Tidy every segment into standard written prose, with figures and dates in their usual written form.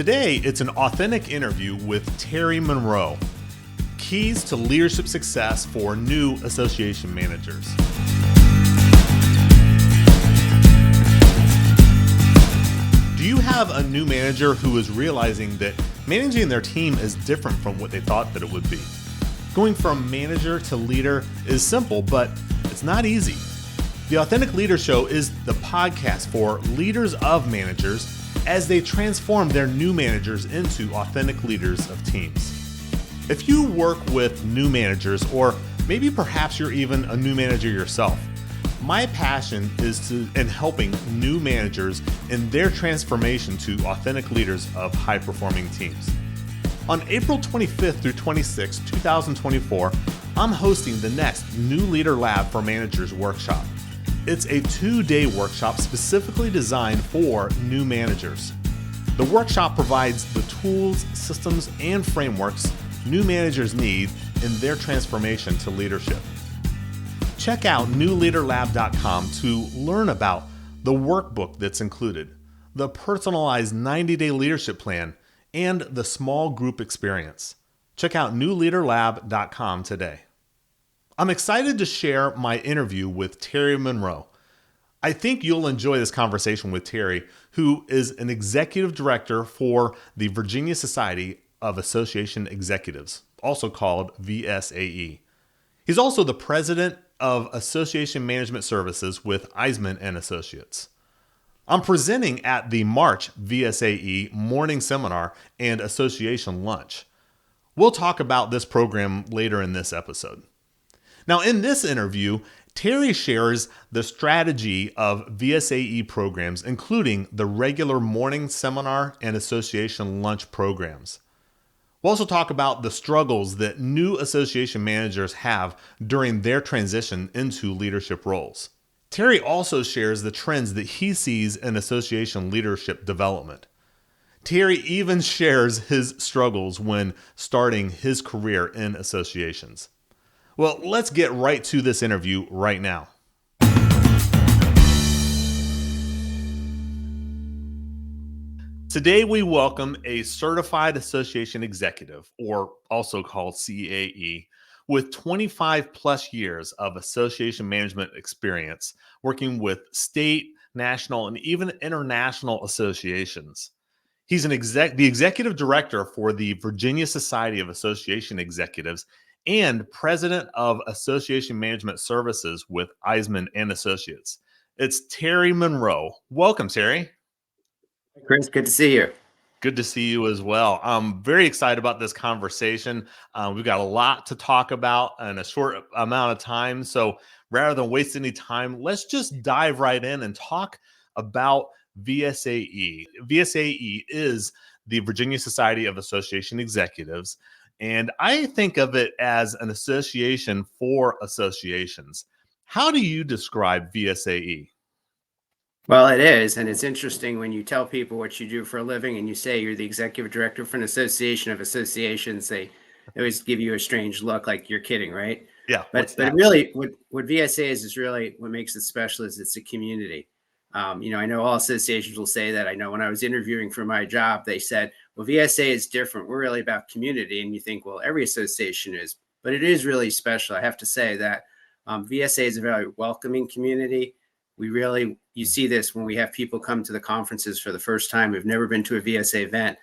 Today, it's an authentic interview with Terry Monroe. Keys to leadership success for new association managers. Do you have a new manager who is realizing that managing their team is different from what they thought that it would be? Going from manager to leader is simple, but it's not easy. The Authentic Leader Show is the podcast for leaders of managers as they transform their new managers into authentic leaders of teams. If you work with new managers, or maybe perhaps you're even a new manager yourself, my passion is in helping new managers in their transformation to authentic leaders of high-performing teams. On April 25th through 26th, 2024, I'm hosting the next New Leader Lab for Managers workshop. It's a 2-day workshop specifically designed for new managers. The workshop provides the tools, systems, and frameworks new managers need in their transformation to leadership. Check out newleaderlab.com to learn about the workbook that's included, the personalized 90-day leadership plan, and the small group experience. Check out newleaderlab.com today. I'm excited to share my interview with Terry Monroe. I think you'll enjoy this conversation with Terry, who is an executive director for the Virginia Society of Association Executives, also called VSAE. He's also the president of Association Management Services with Eisenman and Associates. I'm presenting at the March VSAE morning seminar and association lunch. We'll talk about this program later in this episode. Now, in this interview, Terry shares the strategy of VSAE programs, including the regular morning seminar and association lunch programs. We'll also talk about the struggles that new association managers have during their transition into leadership roles. Terry also shares the trends that he sees in association leadership development. Terry even shares his struggles when starting his career in associations. Well, let's get right to this interview right now. Today, we welcome a certified association executive, or also called CAE, with 25 plus years of association management experience working with state, national, and even international associations. He's the executive director for the Virginia Society of Association Executives and president of Association Management Services with Eisenman and Associates. It's Terry Monroe. Welcome, Terry. Chris, good to see you. Good to see you as well. I'm very excited about this conversation. We've got a lot to talk about in a short amount of time. So rather than waste any time, let's just dive right in and talk about VSAE. VSAE is the Virginia Society of Association Executives, and I think of it as an association for associations. How do you describe VSAE? Well, it is, and it's interesting when you tell people what you do for a living and you say you're the executive director for an association of associations, they always give you a strange look like you're kidding, right? Yeah. But really, what VSA is really what makes it special is it's a community. I know all associations will say that. I know when I was interviewing for my job, they said, well, VSA is different. We're really about community. And you think, well, every association is, but it is really special. I have to say that VSA is a very welcoming community. You see this when we have people come to the conferences for the first time who've never been to a VSA event.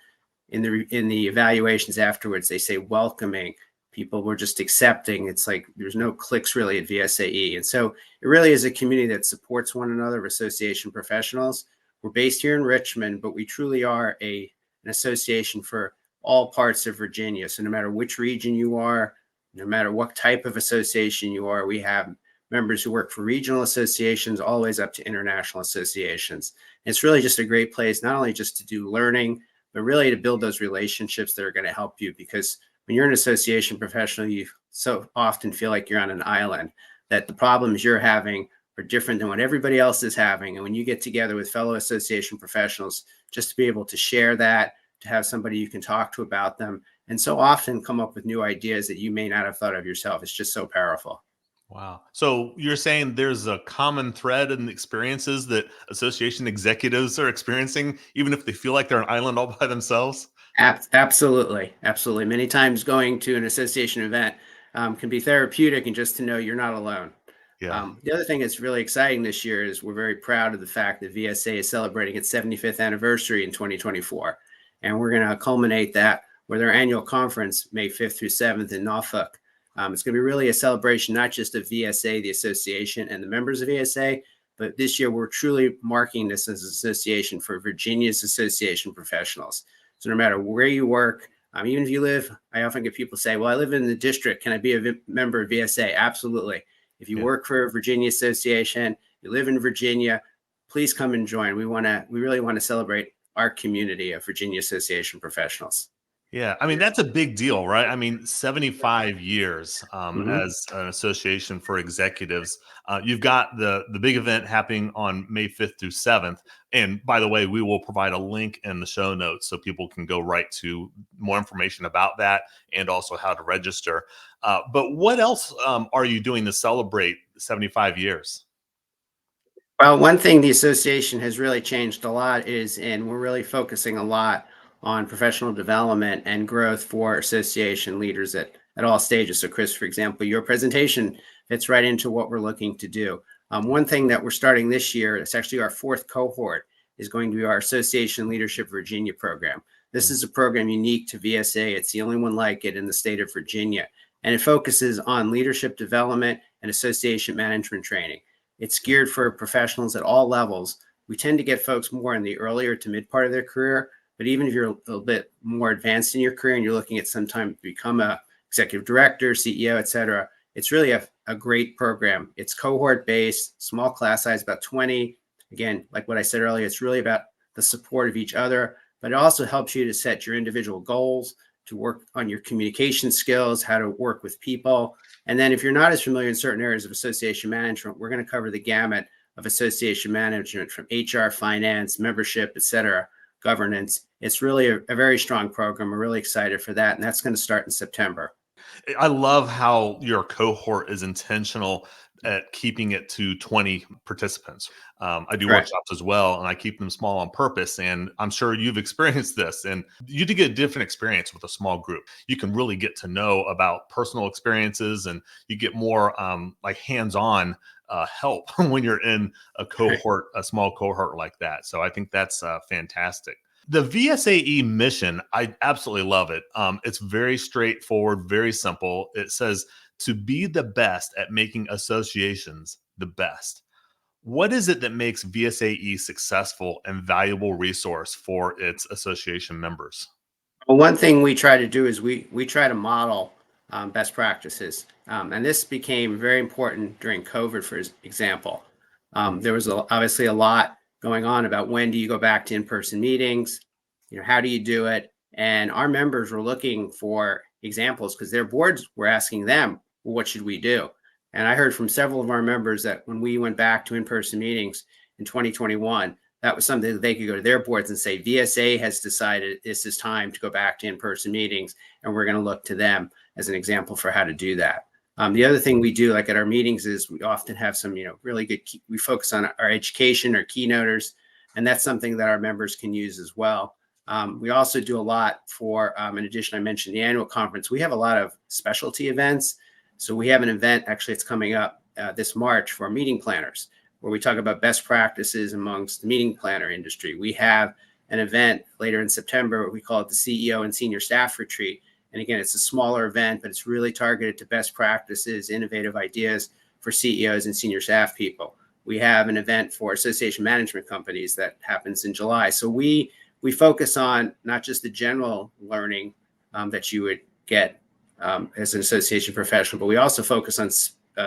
In the evaluations afterwards, they say welcoming. People were just accepting. It's like there's no cliques really at VSAE. And so it really is a community that supports one another of association professionals. We're based here in Richmond, but we truly are an association for all parts of Virginia. So no matter which region you are, no matter what type of association you are, we have members who work for regional associations all the way up to international associations. And it's really just a great place, not only just to do learning, but really to build those relationships that are going to help you, because when you're an association professional, you so often feel like you're on an island, that the problems you're having are different than what everybody else is having. And when you get together with fellow association professionals, just to be able to share that, to have somebody you can talk to about them, and so often come up with new ideas that you may not have thought of yourself, it's just so powerful. Wow. So you're saying there's a common thread in the experiences that association executives are experiencing, even if they feel like they're an island all by themselves? Absolutely, absolutely. Many times going to an association event can be therapeutic, and just to know you're not alone. Yeah. The other thing that's really exciting this year is we're very proud of the fact that VSA is celebrating its 75th anniversary in 2024. And we're going to culminate that with our annual conference, May 5th through 7th in Norfolk. It's going to be really a celebration, not just of VSA, the association, and the members of VSA, but this year we're truly marking this as an association for Virginia's association professionals. So no matter where you work, even if you live, I often get people say, well, I live in the district. Can I be a member of VSA? Absolutely. If you Yeah. work for a Virginia association, you live in Virginia, please come and join. We really want to celebrate our community of Virginia Association professionals. Yeah, I mean, that's a big deal, right? I mean, 75 years Mhm. as an association for executives. You've got the big event happening on May 5th through 7th. And by the way, we will provide a link in the show notes so people can go right to more information about that and also how to register. But what else are you doing to celebrate 75 years? Well, one thing the association has really changed a lot is, and we're really focusing a lot on professional development and growth for association leaders at all stages. So, Chris, for example, your presentation fits right into what we're looking to do. One thing that we're starting this year, it's actually our fourth cohort, is going to be our Association Leadership Virginia program. This is a program unique to VSA. It's the only one like it in the state of Virginia, and it focuses on leadership development and association management training. It's geared for professionals at all levels. We tend to get folks more in the earlier to mid part of their career, but even if you're a little bit more advanced in your career and you're looking at sometime to become a executive director, CEO, et cetera, it's really a great program. It's cohort based, small class size, about 20. Again, like what I said earlier, it's really about the support of each other, but it also helps you to set your individual goals, to work on your communication skills, how to work with people. And then if you're not as familiar in certain areas of association management, we're going to cover the gamut of association management from HR, finance, membership, et cetera, governance. It's really a very strong program. We're really excited for that. And that's going to start in September. I love how your cohort is intentional at keeping it to 20 participants. I do Correct. workshops as well, and I keep them small on purpose. And I'm sure you've experienced this, and you do get a different experience with a small group. You can really get to know about personal experiences, and you get more like hands-on help when you're in a cohort, a small cohort like that. So I think that's fantastic. The VSAE mission, I absolutely love it. It's very straightforward, very simple. It says to be the best at making associations the best. What is it that makes VSAE successful and valuable resource for its association members? Well, one thing we try to do is we try to model best practices, and this became very important during COVID. For example, there was obviously a lot going on about when do you go back to in-person meetings, how do you do it, and our members were looking for examples because their boards were asking them, well, what should we do? And I heard from several of our members that when we went back to in-person meetings in 2021, that was something that they could go to their boards and say, VSA has decided this is time to go back to in-person meetings, and we're going to look to them as an example for how to do that. The other thing we do, like at our meetings, is we often have some, really good, we focus on our education, our keynoters, and that's something that our members can use as well. We also do a lot for, in addition, I mentioned the annual conference. We have a lot of specialty events. So we have an event, actually, it's coming up this March for meeting planners, where we talk about best practices amongst the meeting planner industry. We have an event later in September. We call it the CEO and Senior Staff Retreat. And again, it's a smaller event, but it's really targeted to best practices, innovative ideas for CEOs and senior staff people. We have an event for association management companies that happens in July. So we focus on not just the general learning that you would get as an association professional, but we also focus on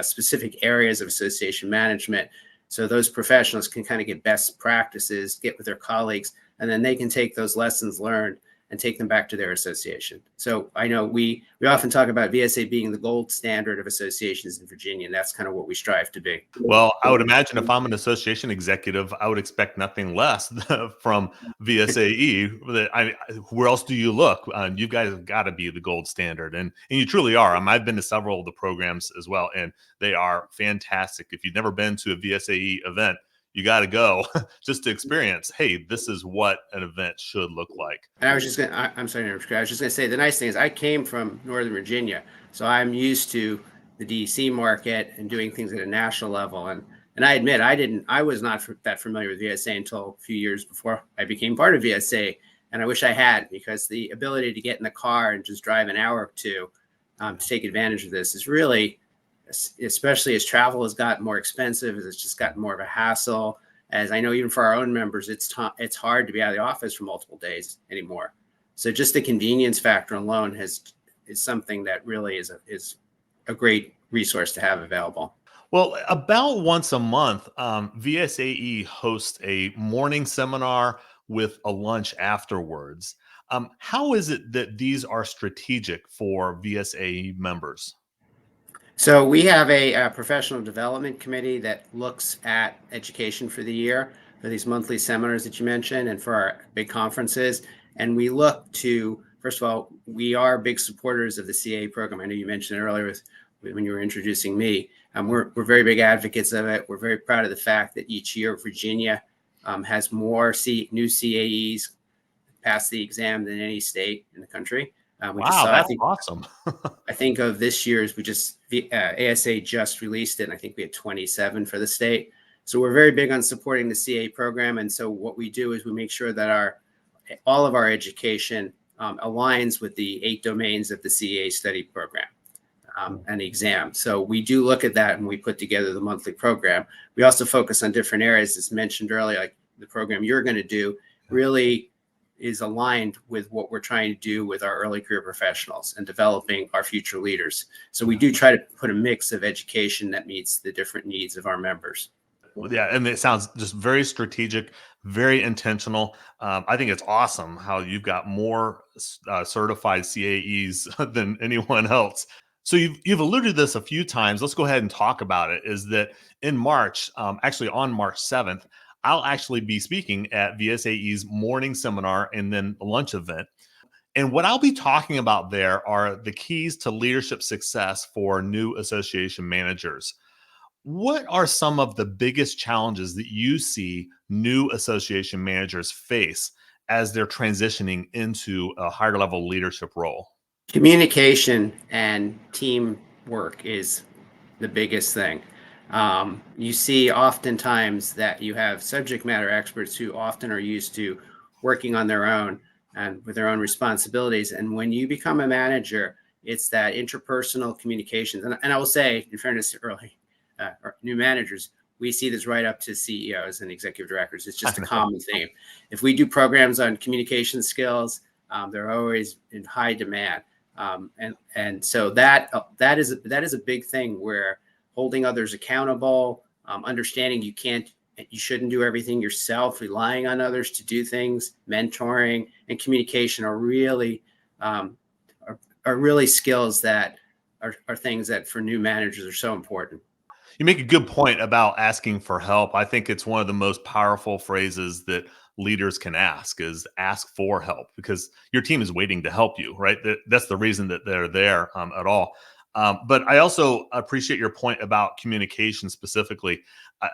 specific areas of association management. So those professionals can kind of get best practices, get with their colleagues, and then they can take those lessons learned and take them back to their association. So I know we often talk about VSA being the gold standard of associations in Virginia, and that's kind of what we strive to be. Well, I would imagine if I'm an association executive, I would expect nothing less from VSAE. Where else do you look? You guys have got to be the gold standard, and you truly are. I've been to several of the programs as well, and they are fantastic. If you've never been to a VSAE event, you got to go just to experience, hey, this is what an event should look like. And I was just I'm sorry, I was just going to say, the nice thing is I came from Northern Virginia, so I'm used to the DC market and doing things at a national level. And I admit, I was not that familiar with VSA until a few years before I became part of VSA. And I wish I had, because the ability to get in the car and just drive an hour or two to take advantage of this is really, especially as travel has gotten more expensive, as it's just gotten more of a hassle. As I know, even for our own members, it's hard to be out of the office for multiple days anymore. So just the convenience factor alone is something that really is a great resource to have available. Well, about once a month, VSAE hosts a morning seminar with a lunch afterwards. How is it that these are strategic for VSAE members? So we have a professional development committee that looks at education for the year, for these monthly seminars that you mentioned, and for our big conferences. And we look to, first of all, we are big supporters of the CA program. I know you mentioned it earlier when you were introducing me. We're very big advocates of it. We're very proud of the fact that each year Virginia has more new CAEs pass the exam than any state in the country. Wow, that's awesome. I think of this year's, ASA just released it, and I think we had 27 for the state. So we're very big on supporting the CA program. And so what we do is we make sure that all of our education aligns with the 8 domains of the CA study program and the exam. So we do look at that when we put together the monthly program. We also focus on different areas, as mentioned earlier, like the program you're going to do really is aligned with what we're trying to do with our early career professionals and developing our future leaders. So we do try to put a mix of education that meets the different needs of our members. Yeah, and it sounds just very strategic, very intentional. I think it's awesome how you've got more certified CAEs than anyone else. So you've alluded to this a few times. Let's go ahead and talk about it. Is that in March, actually on March 7th, I'll actually be speaking at VSAE's morning seminar and then lunch event. And what I'll be talking about there are the keys to leadership success for new association managers. What are some of the biggest challenges that you see new association managers face as they're transitioning into a higher level leadership role? Communication and teamwork is the biggest thing. You see oftentimes that you have subject matter experts who often are used to working on their own and with their own responsibilities. And when you become a manager, it's that interpersonal communications. And I will say, in fairness, new managers, we see this right up to CEOs and executive directors. It's just a common theme. If we do programs on communication skills, they're always in high demand. And so that is a big thing, where holding others accountable, understanding you shouldn't do everything yourself, relying on others to do things, mentoring and communication are really skills that are things that for new managers are so important. You make a good point about asking for help. I think it's one of the most powerful phrases that leaders can ask for help, because your team is waiting to help you, right? That's the reason that they're there at all. But I also appreciate your point about communication specifically.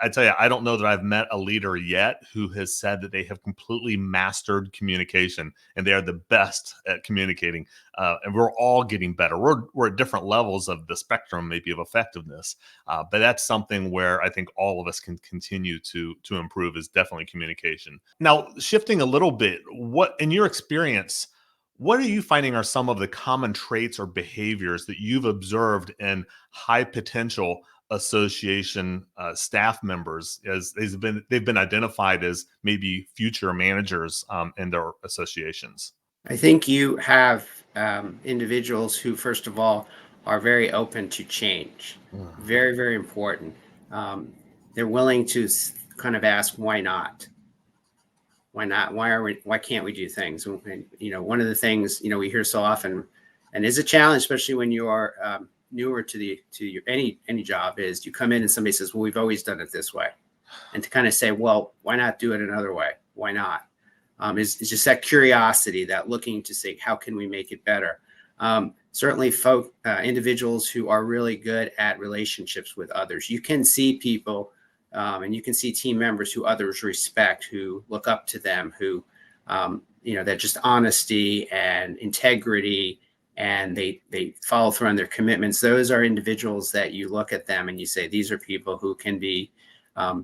I tell you, I don't know that I've met a leader yet who has said that they have completely mastered communication and they are the best at communicating. And we're all getting better. We're at different levels of the spectrum, maybe, of effectiveness. But that's something where I think all of us can continue to improve, is definitely communication. Now, shifting a little bit, what, in your experience, what are you finding are some of the common traits or behaviors that you've observed in high potential association staff members, as they've been identified as maybe future managers in their associations? I think you have individuals who, first of all, are very open to change. Very, very important. They're willing to kind of ask, why not? Why not? Why can't we do things? And, one of the things, we hear so often, and is a challenge, especially when you are newer to your any job, is you come in and somebody says, well, we've always done it this way. And to kind of say, well, why not do it another way? Why not? Is just that curiosity, that looking to say, how can we make it better? Certainly individuals who are really good at relationships with others. You can see people and you can see team members who others respect, who look up to them, who, that just honesty and integrity, and they follow through on their commitments. Those are individuals that you look at them and you say, these are people who can be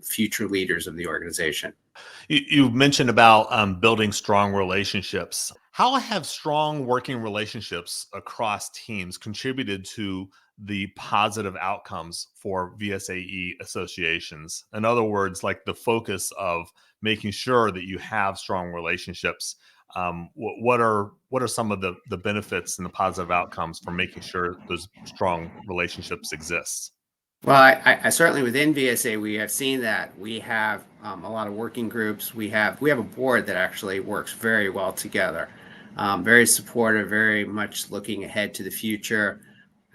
future leaders of the organization. You mentioned about building strong relationships. How have strong working relationships across teams contributed to the positive outcomes for VSAE associations? In other words, like the focus of making sure that you have strong relationships. What are some of the benefits and the positive outcomes for making sure those strong relationships exist? Well, I certainly within VSA we have seen that we have a lot of working groups. We have a board that actually works very well together, very supportive, very much looking ahead to the future.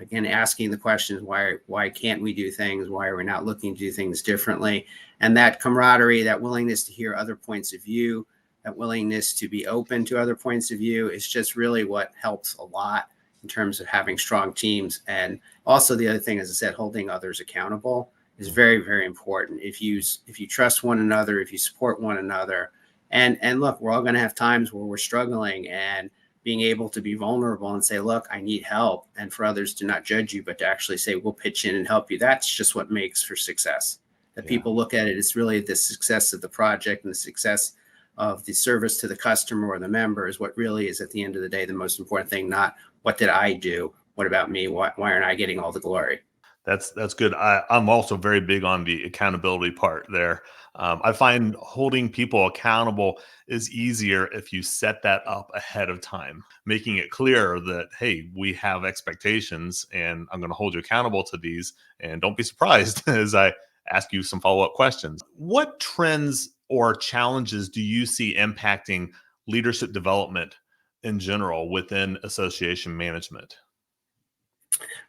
Again, asking the questions, why can't we do things? Why are we not looking to do things differently? And that camaraderie, that willingness to hear other points of view, that willingness to be open to other points of view is just really what helps a lot in terms of having strong teams. And also the other thing, as I said, holding others accountable is very, very important. If you trust one another, if you support one another, and look, we're all going to have times where we're struggling, and being able to be vulnerable and say, look, I need help, and for others to not judge you, but to actually say, we'll pitch in and help you. That's just what makes for success. That people look at it, it's really the success of the project and the success of the service to the customer or the member is what really is at the end of the day the most important thing, not what did I do? What about me? Why aren't I getting all the glory? That's good. I'm also very big on the accountability part there. I find holding people accountable is easier if you set that up ahead of time, making it clear that, hey, we have expectations and I'm going to hold you accountable to these. And don't be surprised as I ask you some follow up questions. What trends or challenges do you see impacting leadership development in general within association management?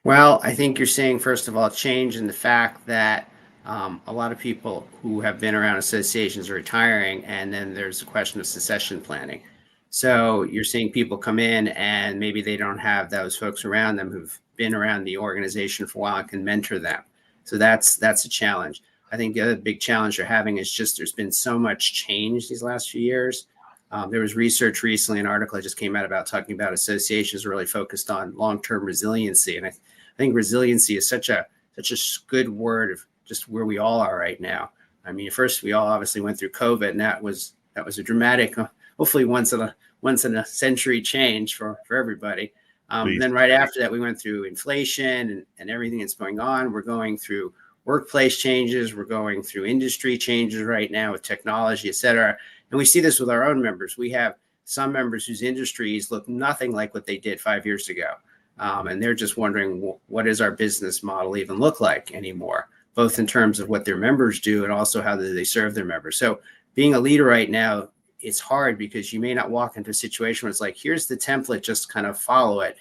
Well, I think you're seeing, first of all, change in the fact that a lot of people who have been around associations are retiring, and then there's a question of succession planning. So you're seeing people come in, and maybe they don't have those folks around them who've been around the organization for a while and can mentor them. So that's a challenge. I think the other big challenge they're having is just there's been so much change these last few years. There was research recently, an article that just came out about talking about associations really focused on long-term resiliency. And I think resiliency is such a good word of just where we all are right now. I mean, first we all obviously went through COVID, and that was a dramatic, hopefully once in a century change for everybody. Then right after that, we went through inflation and everything that's going on. We're going through workplace changes. We're going through industry changes right now with technology, et cetera. And we see this with our own members. We have some members whose industries look nothing like what they did 5 years ago. And they're just wondering, what does our business model even look like anymore, both in terms of what their members do and also how do they serve their members. So being a leader right now, it's hard because you may not walk into a situation where it's like, here's the template, just kind of follow it.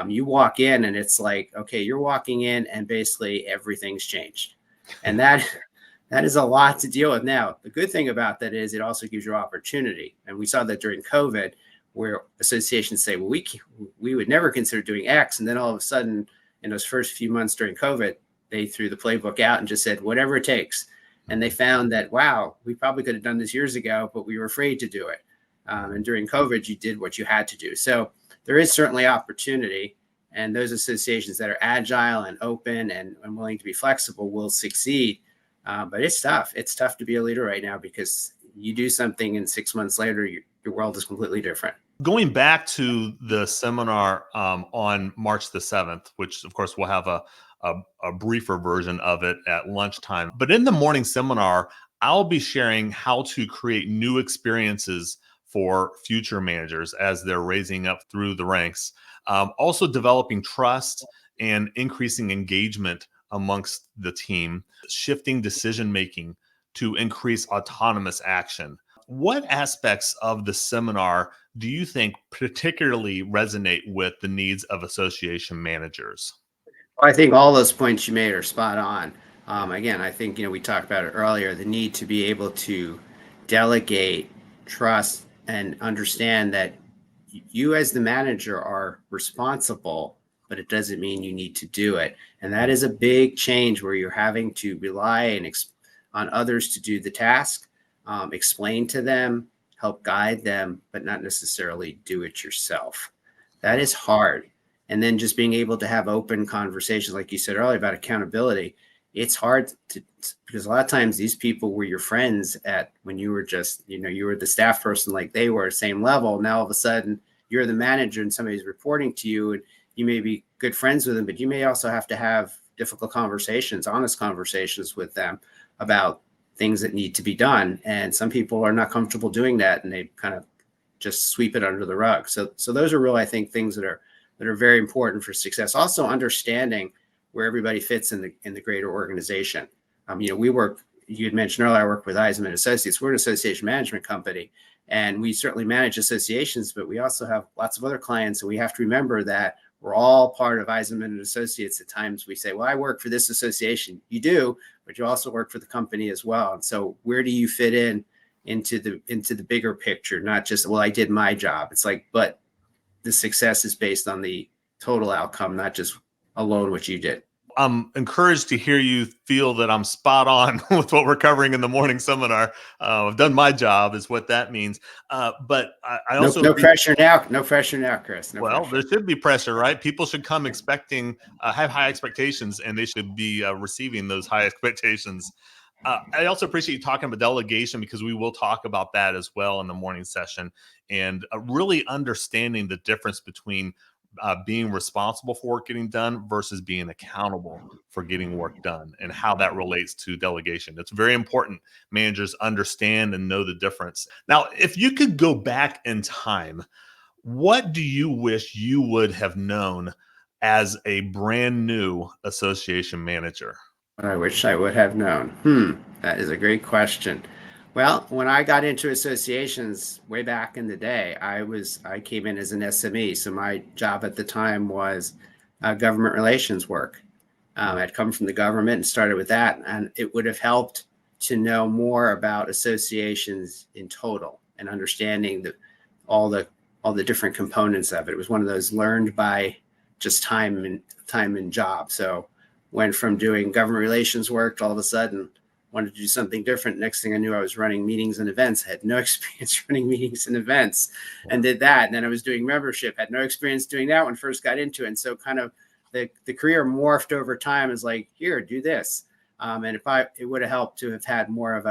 You walk in and it's like, okay, you're walking in and basically everything's changed. And that is a lot to deal with. Now, the good thing about that is it also gives you opportunity. And we saw that during COVID, where associations say, well, we would never consider doing X. And then all of a sudden, in those first few months during COVID, they threw the playbook out and just said, whatever it takes. And they found that, wow, we probably could have done this years ago, but we were afraid to do it. And during COVID, you did what you had to do. So there is certainly opportunity. And those associations that are agile and open and willing to be flexible will succeed. But it's tough. It's tough to be a leader right now because you do something and 6 months later, your world is completely different. Going back to the seminar on March the 7th, which of course we'll have a briefer version of it at lunchtime. But in the morning seminar, I'll be sharing how to create new experiences for future managers as they're raising up through the ranks. Also developing trust and increasing engagement amongst the team, shifting decision-making to increase autonomous action. What aspects of the seminar do you think particularly resonate with the needs of association managers? I think all those points you made are spot on. Again, I think, we talked about it earlier, the need to be able to delegate, trust, and understand that you as the manager are responsible, but it doesn't mean you need to do it. And that is a big change where you're having to rely on others to do the task, explain to them, help guide them, but not necessarily do it yourself. That is hard. And then just being able to have open conversations, like you said earlier, about accountability. It's hard because a lot of times these people were your friends when you were just, you were the staff person, like they were same level. Now all of a sudden you're the manager and somebody's reporting to you, and you may be good friends with them, but you may also have to have difficult conversations, honest conversations with them about things that need to be done. And some people are not comfortable doing that, and they kind of just sweep it under the rug. So those are really, I think, things that are very important for success. Also understanding where everybody fits in the greater organization. You had mentioned earlier, I work with Eisenman Associates. We're an association management company, and we certainly manage associations, but we also have lots of other clients. And we have to remember that we're all part of Eisenman and Associates. At times we say, well, I work for this association. You do, but you also work for the company as well. And so where do you fit into the bigger picture? Not just, well, I did my job. It's like, but the success is based on the total outcome, not just alone what you did. I'm encouraged to hear you feel that I'm spot on with what we're covering in the morning seminar. I've done my job, is what that means. But I also no pressure now. No pressure now, Chris. No well, pressure. there should be pressure, right? People should come expecting, have high expectations, and they should be receiving those high expectations. I also appreciate you talking about delegation, because we will talk about that as well in the morning session, and really understanding the difference between being responsible for work getting done versus being accountable for getting work done, and how that relates to delegation. It's very important managers understand and know the difference. Now, if you could go back in time, what do you wish you would have known as a brand new association manager? I wish I would have known. That is a great question. Well, when I got into associations way back in the day, I came in as an SME. So my job at the time was government relations work. I'd come from the government and started with that, and it would have helped to know more about associations in total and understanding all the different components of it. It was one of those learned by just time and job. So went from doing government relations work to all of a sudden wanted to do something different. Next thing I knew, I was running meetings and events. I had no experience running meetings and events, and did that. And then I was doing membership, had no experience doing that when I first got into it. And so kind of the career morphed over time as like, here, do this. And it would have helped to have had more of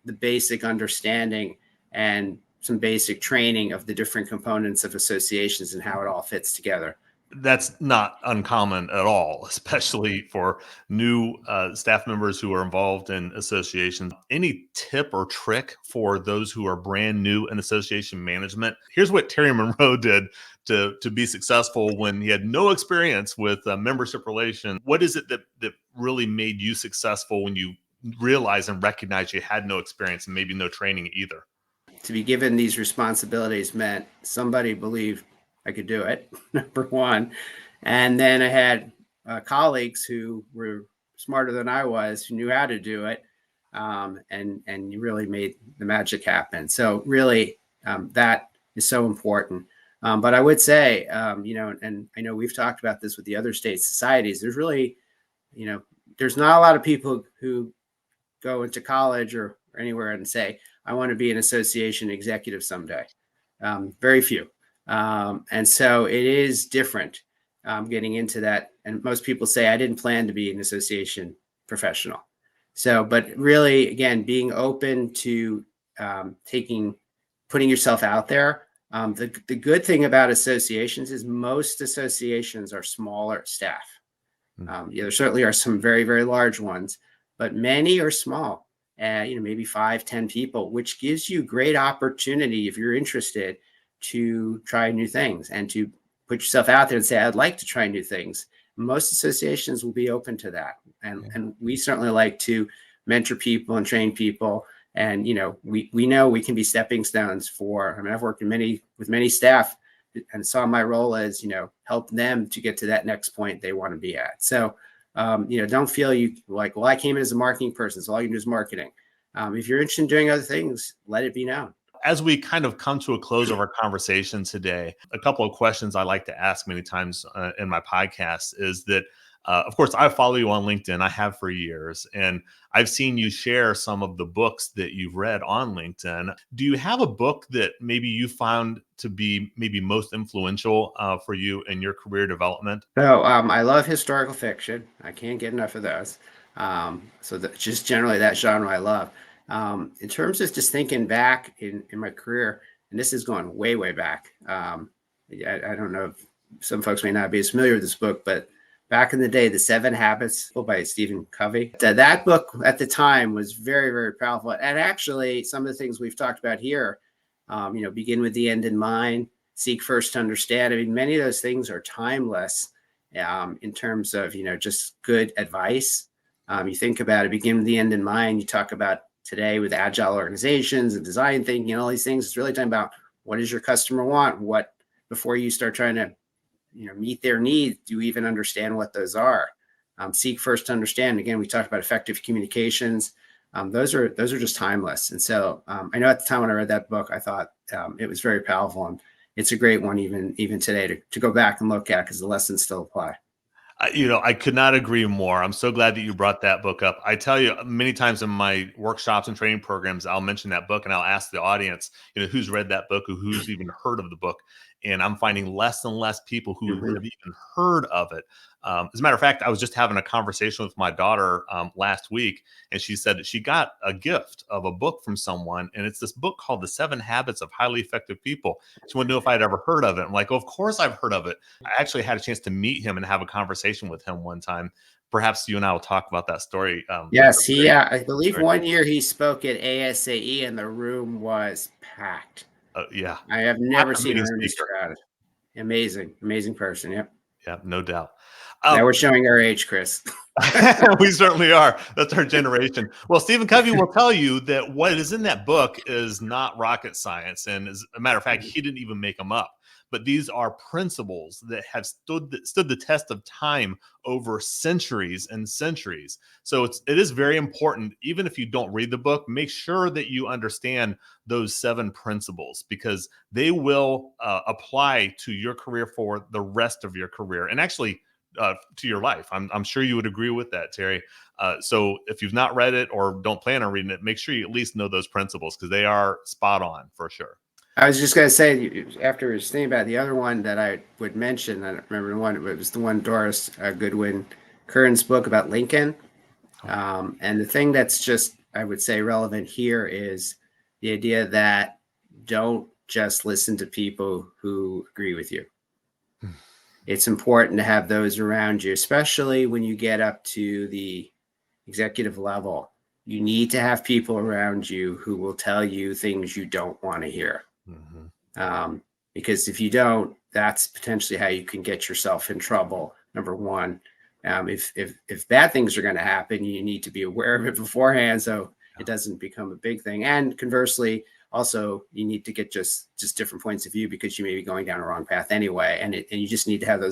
the basic understanding and some basic training of the different components of associations and how it all fits together. That's not uncommon at all, especially for new staff members who are involved in associations. Any tip or trick for those who are brand new in association management? Here's what Terry Monroe did to be successful when he had no experience with membership relations. What is it that really made you successful when you realized and recognized you had no experience and maybe no training either? To be given these responsibilities meant somebody believed I could do it, number one. And then I had colleagues who were smarter than I was, who knew how to do it. And you really made the magic happen. So really, that is so important. But I would say, and I know we've talked about this with the other state societies, there's really, there's not a lot of people who go into college or anywhere and say, I want to be an association executive someday. Very few. And so it is different getting into that. And most people say, I didn't plan to be an association professional. So, but really, again, being open to putting yourself out there. The good thing about associations is most associations are smaller staff. There certainly are some very, very large ones, but many are small, maybe 5-10 people, which gives you great opportunity if you're interested to try new things and to put yourself out there and say, I'd like to try new things. Most associations will be open to that. And we certainly like to mentor people and train people And, we know we can be stepping stones for, I mean, I've worked with many staff and saw my role as, help them to get to that next point they want to be at. So, don't feel you like, well, I came in as a marketing person, so all you do is marketing. If you're interested in doing other things, let it be known. As we kind of come to a close of our conversation today, a couple of questions I like to ask many times in my podcast is that, of course, I follow you on LinkedIn. I have for years, and I've seen you share some of the books that you've read on LinkedIn. Do you have a book that maybe you found to be maybe most influential for you in your career development? So I love historical fiction. I can't get enough of those. Just generally that genre I love. In terms of just thinking back in my career, and this is going way, way back. I don't know if some folks may not be as familiar with this book, but back in the day, The 7 Habits by Stephen Covey. That book at the time was very, very powerful. And actually, some of the things we've talked about here, begin with the end in mind, seek first to understand. I mean, many of those things are timeless in terms of, just good advice. You think about it, begin with the end in mind. You talk about today with agile organizations and design thinking and all these things. It's really talking about what does your customer want? What, before you start trying to meet their needs, do you even understand what those are? Seek first to understand. Again, we talked about effective communications. Those are just timeless. And so I know at the time when I read that book, I thought it was very powerful, and it's a great one even today to go back and look at because the lessons still apply. I could not agree more. I'm so glad that you brought that book up. I tell you, many times in my workshops and training programs, I'll mention that book and I'll ask the audience, who's read that book or who's even heard of the book. And I'm finding less and less people who have even heard of it. As a matter of fact, I was just having a conversation with my daughter last week, and she said that she got a gift of a book from someone, and it's this book called The 7 Habits of Highly Effective People. She wanted to know if I'd ever heard of it. I'm like, well, of course I've heard of it. I actually had a chance to meet him and have a conversation with him one time. Perhaps you and I will talk about that story. Yes, I believe one year he spoke at ASAE and the room was packed. Yeah. I have never seen a room this crowded. Amazing person. Yep. Yeah, no doubt. Now we're showing our age, Chris. We certainly are. That's our generation. Well, Stephen Covey will tell you that what is in that book is not rocket science. And as a matter of fact, he didn't even make them up. But these are principles that have stood the test of time over centuries and centuries. So it is very important, even if you don't read the book, make sure that you understand those 7 principles, because they will apply to your career for the rest of your career, and actually to your life. I'm sure you would agree with that, Terry. So if you've not read it or don't plan on reading it, make sure you at least know those principles, because they are spot on for sure. I was just going to say, after I was thinking about the other one that I would mention, I don't remember the one, it was the one Doris Goodwin Curran's book about Lincoln. And the thing that's just, I would say, relevant here is the idea that don't just listen to people who agree with you. It's important to have those around you, especially when you get up to the executive level. You need to have people around you who will tell you things you don't want to hear. Because if you don't, that's potentially how you can get yourself in trouble. Number one, if bad things are going to happen, you need to be aware of it beforehand, so it doesn't become a big thing. And conversely, also, you need to get just different points of view, because you may be going down a wrong path anyway. And you just need to have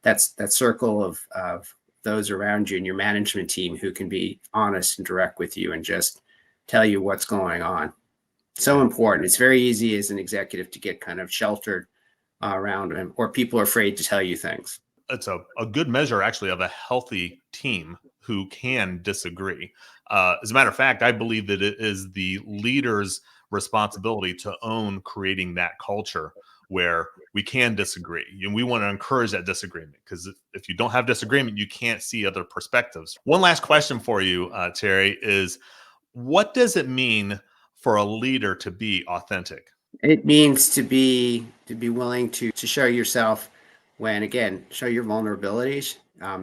that circle of those around you and your management team who can be honest and direct with you and just tell you what's going on. So important. It's very easy as an executive to get kind of sheltered around them, or people are afraid to tell you things. It's a good measure, actually, of a healthy team who can disagree. As a matter of fact, I believe that it is the leader's responsibility to own creating that culture where we can disagree. And we want to encourage that disagreement, because if you don't have disagreement, you can't see other perspectives. One last question for you, Terry, is what does it mean for a leader to be authentic? It means to be willing to show yourself when, again, show your vulnerabilities,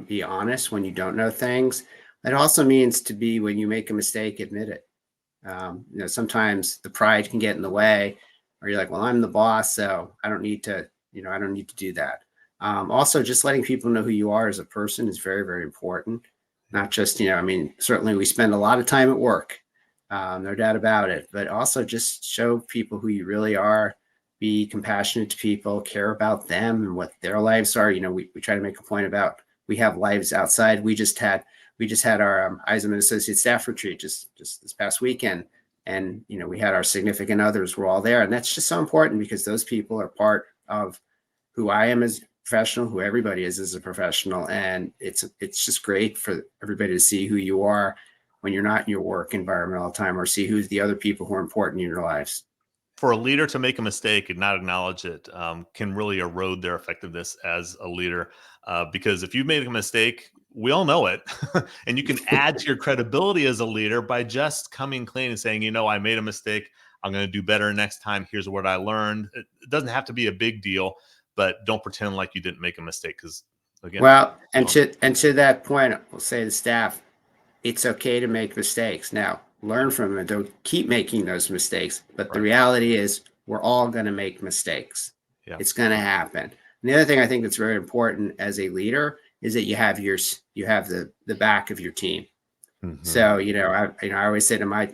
be honest when you don't know things. It also means to be, when you make a mistake, admit it. Sometimes the pride can get in the way, or you're like, well, I'm the boss, so I don't need to do that. Also, just letting people know who you are as a person is very, very important. Not just, certainly we spend a lot of time at work. No doubt about it. But also just show people who you really are, be compassionate to people, care about them and what their lives are. We try to make a point about we have lives outside. We just had our Eisenman Associate Staff Retreat just this past weekend, and we had our significant others were all there, and that's just so important because those people are part of who I am as a professional, who everybody is as a professional, and it's just great for everybody to see who you are when you're not in your work environment all the time, or see who's the other people who are important in your lives. For a leader to make a mistake and not acknowledge it can really erode their effectiveness as a leader. Because if you made a mistake, we all know it. And you can add to your credibility as a leader by just coming clean and saying, I made a mistake. I'm going to do better next time. Here's what I learned. It doesn't have to be a big deal, but don't pretend like you didn't make a mistake. Because again, Well, and to that point, we'll say to staff, it's okay to make mistakes. Now, learn from them and don't keep making those mistakes. But the right. reality is, we're all going to make mistakes. Yeah. It's going to happen. And the other thing I think that's very important as a leader is that you have the back of your team. Mm-hmm. So I always say to my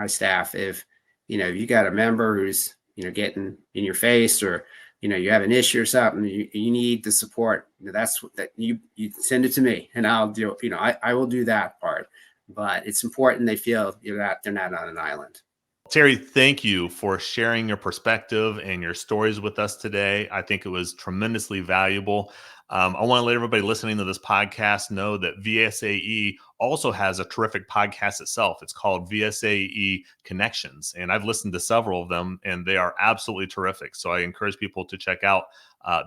staff, if you got a member who's getting in your face, or you have an issue or something, you need the support. That's that you send it to me, and I'll do. I will do that part. But it's important they feel that they're not on an island. Terry, thank you for sharing your perspective and your stories with us today. I think it was tremendously valuable. I want to let everybody listening to this podcast know that VSAE also has a terrific podcast itself. It's called VSAE Connections, and I've listened to several of them, and they are absolutely terrific. So I encourage people to check out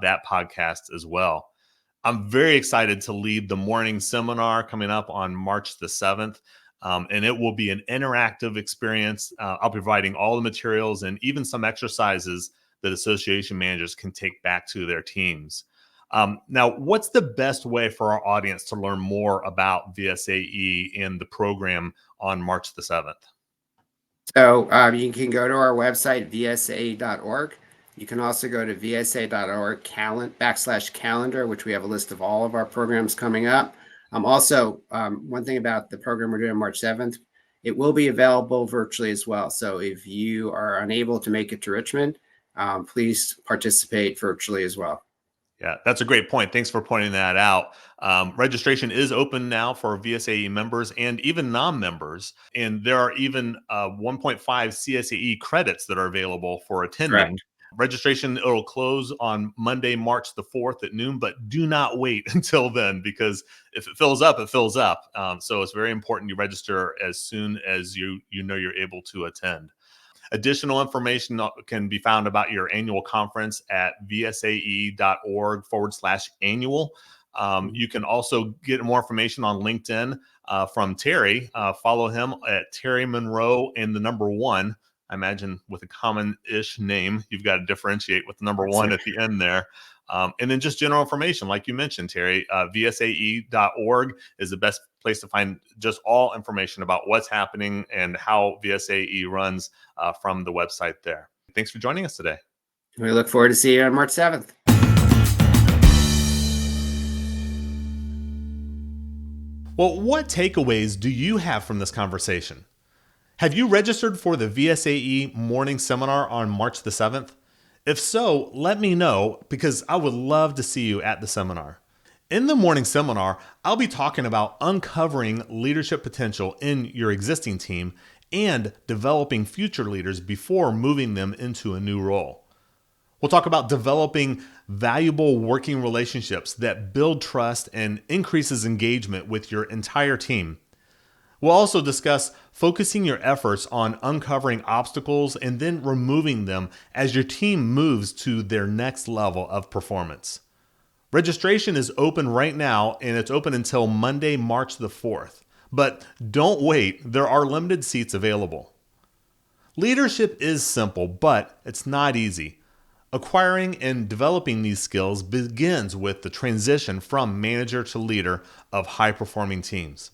that podcast as well. I'm very excited to lead the morning seminar coming up on March the 7th. And it will be an interactive experience. I'll be providing all the materials and even some exercises that association managers can take back to their teams. Now, what's the best way for our audience to learn more about VSAE and the program on March the 7th? So you can go to our website, vsa.org. You can also go to vsa.org /calendar, which we have a list of all of our programs coming up. Also, one thing about the program we're doing on March 7th, it will be available virtually as well. So if you are unable to make it to Richmond, please participate virtually as well. Yeah, that's a great point. Thanks for pointing that out. Registration is open now for VSAE members and even non-members. And there are even 1.5 CSAE credits that are available for attending. Correct. Registration, it'll close on Monday, March the 4th at noon, but do not wait until then, because if it fills up, it fills up. So it's very important you register as soon as you're able to attend. Additional information can be found about your annual conference at vsae.org/annual. You can also get more information on LinkedIn from Terry. Follow him at Terry Monroe and the number 1. I imagine with a common-ish name, you've got to differentiate with the number 1 at the end there. And then just general information, like you mentioned, Terry, vsae.org is the best place to find just all information about what's happening and how VSAE runs from the website there. Thanks for joining us today. We look forward to seeing you on March 7th. Well, what takeaways do you have from this conversation? Have you registered for the VSAE morning seminar on March the 7th? If so, let me know, because I would love to see you at the seminar. In the morning seminar, I'll be talking about uncovering leadership potential in your existing team and developing future leaders before moving them into a new role. We'll talk about developing valuable working relationships that build trust and increases engagement with your entire team. We'll also discuss focusing your efforts on uncovering obstacles and then removing them as your team moves to their next level of performance. Registration is open right now, and it's open until Monday, March the 4th. But don't wait, there are limited seats available. Leadership is simple, but it's not easy. Acquiring and developing these skills begins with the transition from manager to leader of high-performing teams.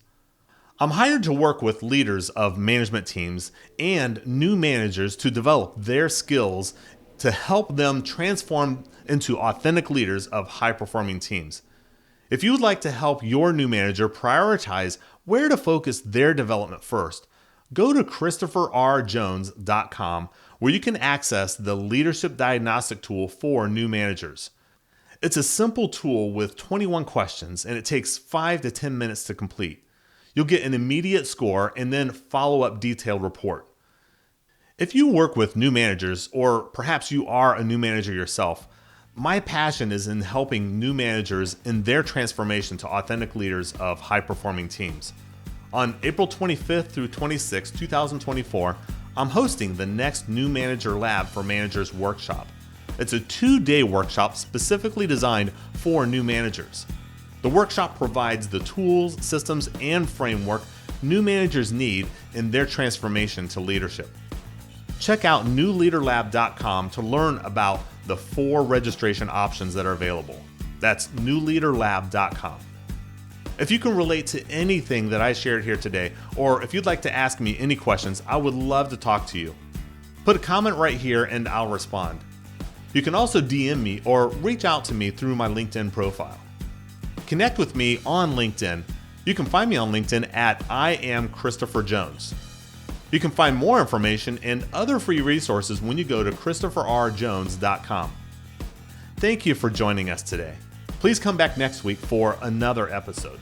I'm hired to work with leaders of management teams and new managers to develop their skills to help them transform into authentic leaders of high-performing teams. If you would like to help your new manager prioritize where to focus their development first, go to ChristopherRJones.com where you can access the Leadership Diagnostic Tool for new managers. It's a simple tool with 21 questions, and it takes 5 to 10 minutes to complete. You'll get an immediate score and then follow-up detailed report. If you work with new managers, or perhaps you are a new manager yourself, my passion is in helping new managers in their transformation to authentic leaders of high-performing teams. On April 25th through 26th, 2024, I'm hosting the next New Manager Lab for Managers workshop. It's a 2-day workshop specifically designed for new managers. The workshop provides the tools, systems, and framework new managers need in their transformation to leadership. Check out newleaderlab.com to learn about the 4 registration options that are available. That's newleaderlab.com. If you can relate to anything that I shared here today, or if you'd like to ask me any questions, I would love to talk to you. Put a comment right here and I'll respond. You can also DM me or reach out to me through my LinkedIn profile. Connect with me on LinkedIn. You can find me on LinkedIn at I am Christopher Jones. You can find more information and other free resources when you go to ChristopherRJones.com. Thank you for joining us today. Please come back next week for another episode.